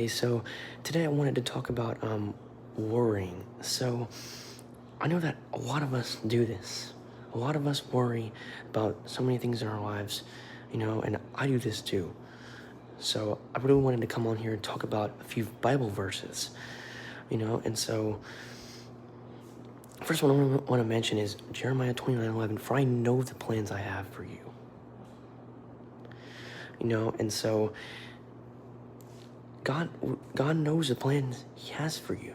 So today I wanted to talk about worrying. So I know that a lot of us do this. A lot of us worry about so many things in our lives, and I do this too. So I really wanted to come on here and talk about a few Bible verses, and so first one I want to mention is Jeremiah 29:11. For I know the plans I have for you. And so God knows the plans He has for you.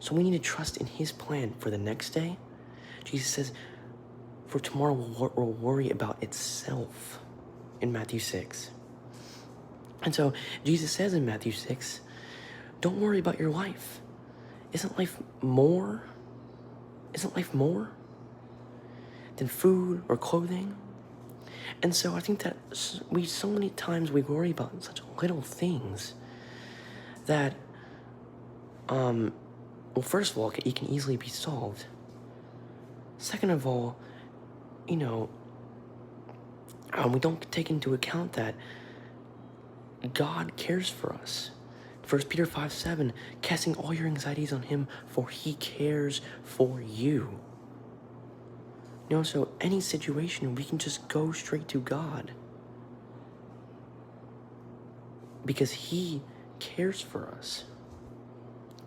So we need to trust in His plan for the next day. Jesus says, for tomorrow will worry about itself in Matthew 6. And so Jesus says in Matthew 6, don't worry about your life. Isn't life more than food or clothing? And so I think that so many times we worry about such little things that, well, first of all, it can easily be solved. Second of all, we don't take into account that God cares for us. 1 Peter 5:7, casting all your anxieties on Him, for He cares for you. So any situation, we can just go straight to God because He cares for us.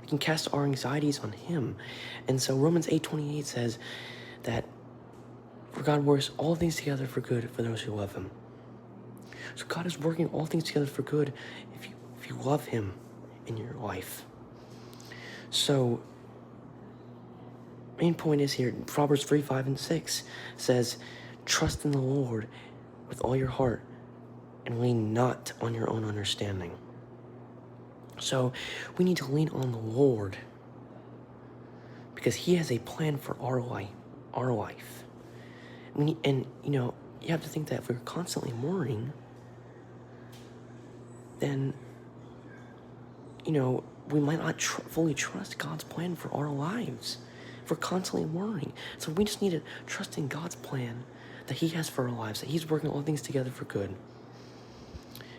We can cast our anxieties on Him. And so Romans 8:28 says that for God works all things together for good for those who love Him. So God is working all things together for good if you love Him in your life. So main point is here, Proverbs 3:5-6 says, trust in the Lord with all your heart and lean not on your own understanding. So we need to lean on the Lord because He has a plan for our life. You have to think that if we're constantly worrying, then, we might not fully trust God's plan for our lives. If we're constantly worrying. So we just need to trust in God's plan that He has for our lives, that He's working all things together for good,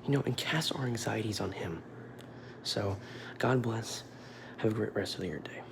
and cast our anxieties on Him. So God bless. Have a great rest of your day.